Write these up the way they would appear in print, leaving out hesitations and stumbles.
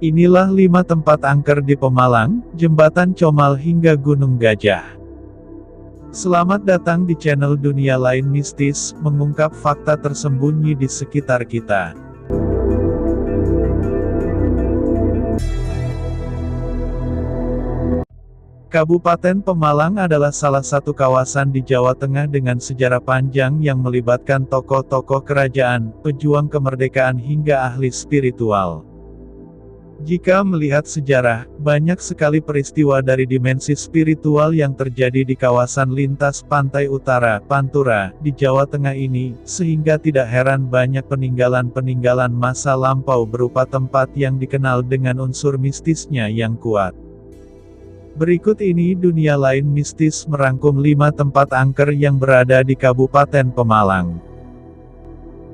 Inilah 5 tempat angker di Pemalang, Jembatan Comal hingga Gunung Gajah. Selamat datang di channel Dunia Lain Mistis, mengungkap fakta tersembunyi di sekitar kita. Kabupaten Pemalang adalah salah satu kawasan di Jawa Tengah dengan sejarah panjang yang melibatkan tokoh-tokoh kerajaan, pejuang kemerdekaan hingga ahli spiritual. Jika melihat sejarah, banyak sekali peristiwa dari dimensi spiritual yang terjadi di kawasan lintas pantai utara, Pantura, di Jawa Tengah ini, sehingga tidak heran banyak peninggalan-peninggalan masa lampau berupa tempat yang dikenal dengan unsur mistisnya yang kuat. Berikut ini Dunia Lain Mistis merangkum 5 tempat angker yang berada di Kabupaten Pemalang.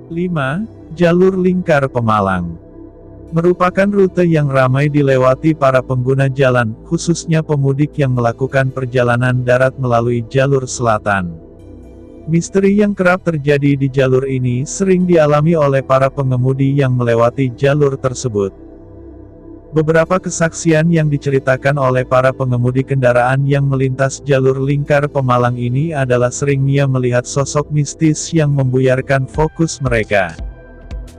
5. Jalur Lingkar Pemalang merupakan rute yang ramai dilewati para pengguna jalan, khususnya pemudik yang melakukan perjalanan darat melalui jalur selatan. Misteri yang kerap terjadi di jalur ini sering dialami oleh para pengemudi yang melewati jalur tersebut. Beberapa kesaksian yang diceritakan oleh para pengemudi kendaraan yang melintas jalur lingkar Pemalang ini adalah seringnya melihat sosok mistis yang membuyarkan fokus mereka.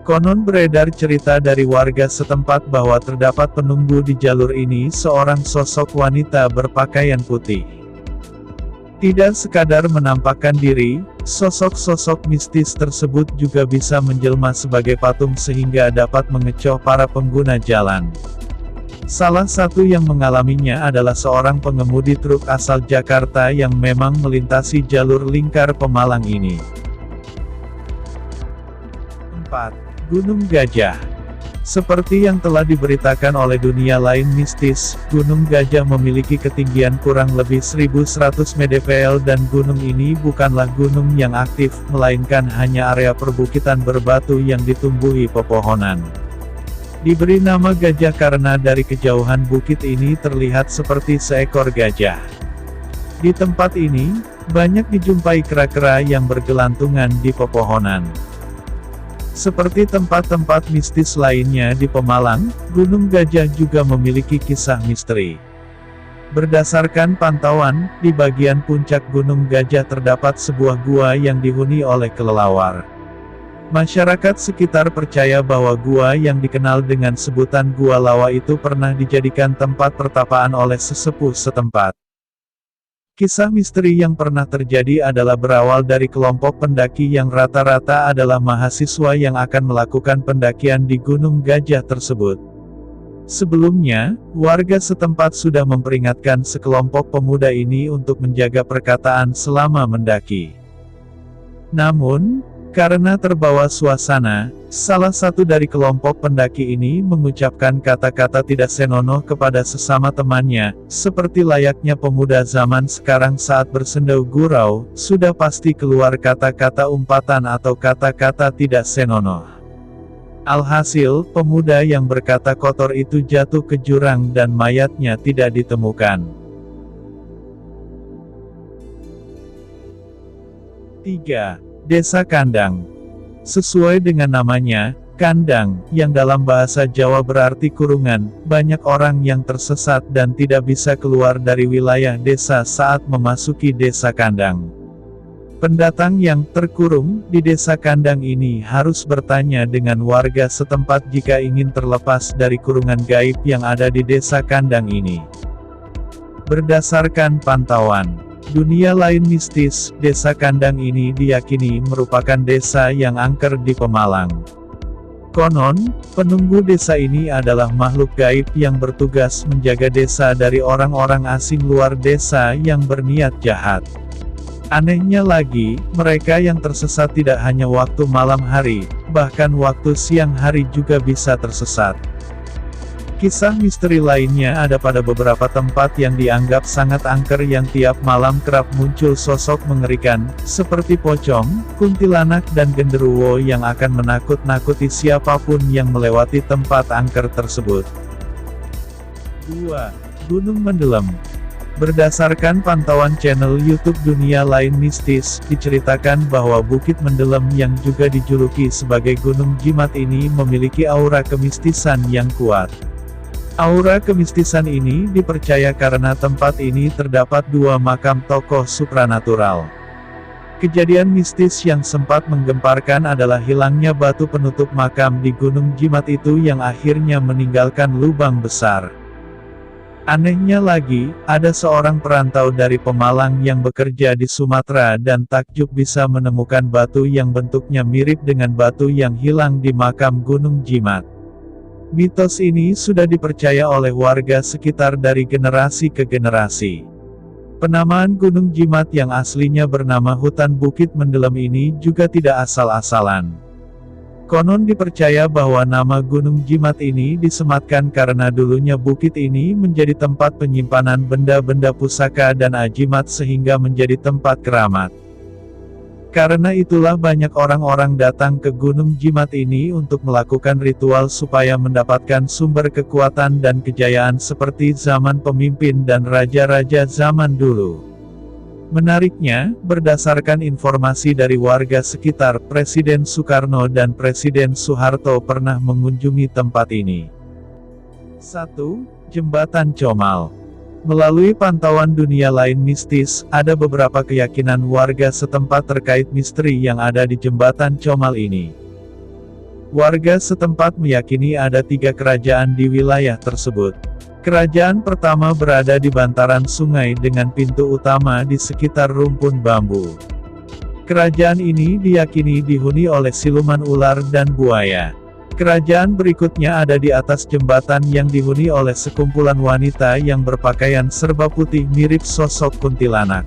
Konon beredar cerita dari warga setempat bahwa terdapat penunggu di jalur ini seorang sosok wanita berpakaian putih. Tidak sekadar menampakkan diri, sosok-sosok mistis tersebut juga bisa menjelma sebagai patung sehingga dapat mengecoh para pengguna jalan. Salah satu yang mengalaminya adalah seorang pengemudi truk asal Jakarta yang memang melintasi jalur lingkar Pemalang ini. 4. Gunung Gajah. Seperti yang telah diberitakan oleh Dunia Lain Mistis, Gunung Gajah memiliki ketinggian kurang lebih 1100 mdpl dan gunung ini bukanlah gunung yang aktif, melainkan hanya area perbukitan berbatu yang ditumbuhi pepohonan. Diberi nama gajah karena dari kejauhan bukit ini terlihat seperti seekor gajah. Di tempat ini, banyak dijumpai kera-kera yang bergelantungan di pepohonan. Seperti tempat-tempat mistis lainnya di Pemalang, Gunung Gajah juga memiliki kisah misteri. Berdasarkan pantauan, di bagian puncak Gunung Gajah terdapat sebuah gua yang dihuni oleh kelelawar. Masyarakat sekitar percaya bahwa gua yang dikenal dengan sebutan Gua Lawa itu pernah dijadikan tempat pertapaan oleh sesepuh setempat. Kisah misteri yang pernah terjadi adalah berawal dari kelompok pendaki yang rata-rata adalah mahasiswa yang akan melakukan pendakian di Gunung Gajah tersebut. Sebelumnya, warga setempat sudah memperingatkan sekelompok pemuda ini untuk menjaga perkataan selama mendaki. Namun, karena terbawa suasana, salah satu dari kelompok pendaki ini mengucapkan kata-kata tidak senonoh kepada sesama temannya, seperti layaknya pemuda zaman sekarang saat bersendau gurau, sudah pasti keluar kata-kata umpatan atau kata-kata tidak senonoh. Alhasil, pemuda yang berkata kotor itu jatuh ke jurang dan mayatnya tidak ditemukan. 3. Desa Kandang. Sesuai dengan namanya, kandang, yang dalam bahasa Jawa berarti kurungan, banyak orang yang tersesat dan tidak bisa keluar dari wilayah desa saat memasuki desa kandang. Pendatang yang terkurung di desa kandang ini harus bertanya dengan warga setempat jika ingin terlepas dari kurungan gaib yang ada di desa kandang ini. Berdasarkan pantauan Dunia Lain Mistis, desa kandang ini diyakini merupakan desa yang angker di Pemalang. Konon, penunggu desa ini adalah makhluk gaib yang bertugas menjaga desa dari orang-orang asing luar desa yang berniat jahat. Anehnya lagi, mereka yang tersesat tidak hanya waktu malam hari, bahkan waktu siang hari juga bisa tersesat. Kisah misteri lainnya ada pada beberapa tempat yang dianggap sangat angker yang tiap malam kerap muncul sosok mengerikan, seperti pocong, kuntilanak dan genderuwo yang akan menakut-nakuti siapapun yang melewati tempat angker tersebut. 2. Gunung Mendelem. Berdasarkan pantauan channel YouTube Dunia Lain Mistis, diceritakan bahwa Bukit Mendelem yang juga dijuluki sebagai Gunung Jimat ini memiliki aura kemistisan yang kuat. Aura kemistisan ini dipercaya karena tempat ini terdapat dua makam tokoh supranatural. Kejadian mistis yang sempat menggemparkan adalah hilangnya batu penutup makam di Gunung Jimat itu yang akhirnya meninggalkan lubang besar. Anehnya lagi, ada seorang perantau dari Pemalang yang bekerja di Sumatera dan takjub bisa menemukan batu yang bentuknya mirip dengan batu yang hilang di makam Gunung Jimat. Mitos ini sudah dipercaya oleh warga sekitar dari generasi ke generasi. Penamaan Gunung Jimat yang aslinya bernama Hutan Bukit Mendelem ini juga tidak asal-asalan. Konon dipercaya bahwa nama Gunung Jimat ini disematkan karena dulunya bukit ini menjadi tempat penyimpanan benda-benda pusaka dan ajimat sehingga menjadi tempat keramat. Karena itulah banyak orang-orang datang ke Gunung Jimat ini untuk melakukan ritual supaya mendapatkan sumber kekuatan dan kejayaan seperti zaman pemimpin dan raja-raja zaman dulu. Menariknya, berdasarkan informasi dari warga sekitar, Presiden Soekarno dan Presiden Soeharto pernah mengunjungi tempat ini. 1. Jembatan Comal. Melalui pantauan dunia lain mistis, ada beberapa keyakinan warga setempat terkait misteri yang ada di Jembatan Comal ini. Warga setempat meyakini ada 3 kerajaan di wilayah tersebut. Kerajaan pertama berada di bantaran sungai dengan pintu utama di sekitar rumpun bambu. Kerajaan ini diyakini dihuni oleh siluman ular dan buaya. Kerajaan berikutnya ada di atas jembatan yang dihuni oleh sekumpulan wanita yang berpakaian serba putih mirip sosok kuntilanak.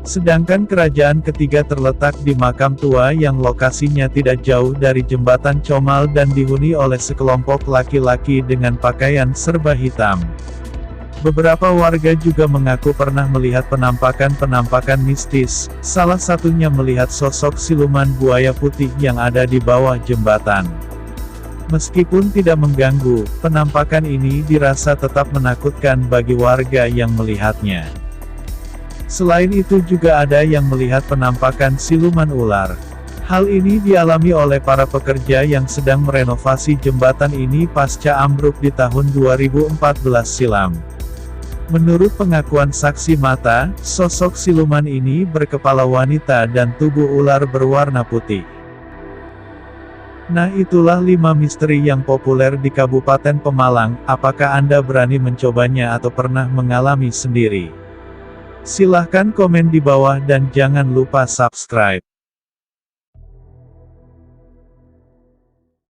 Sedangkan kerajaan ketiga terletak di makam tua yang lokasinya tidak jauh dari jembatan Comal dan dihuni oleh sekelompok laki-laki dengan pakaian serba hitam. Beberapa warga juga mengaku pernah melihat penampakan-penampakan mistis, salah satunya melihat sosok siluman buaya putih yang ada di bawah jembatan. Meskipun tidak mengganggu, penampakan ini dirasa tetap menakutkan bagi warga yang melihatnya. Selain itu juga ada yang melihat penampakan siluman ular. Hal ini dialami oleh para pekerja yang sedang merenovasi jembatan ini pasca ambruk di tahun 2014 silam. Menurut pengakuan saksi mata, sosok siluman ini berkepala wanita dan tubuh ular berwarna putih. Nah, itulah 5 misteri yang populer di Kabupaten Pemalang. Apakah Anda berani mencobanya atau pernah mengalami sendiri? Silahkan komen di bawah dan jangan lupa subscribe.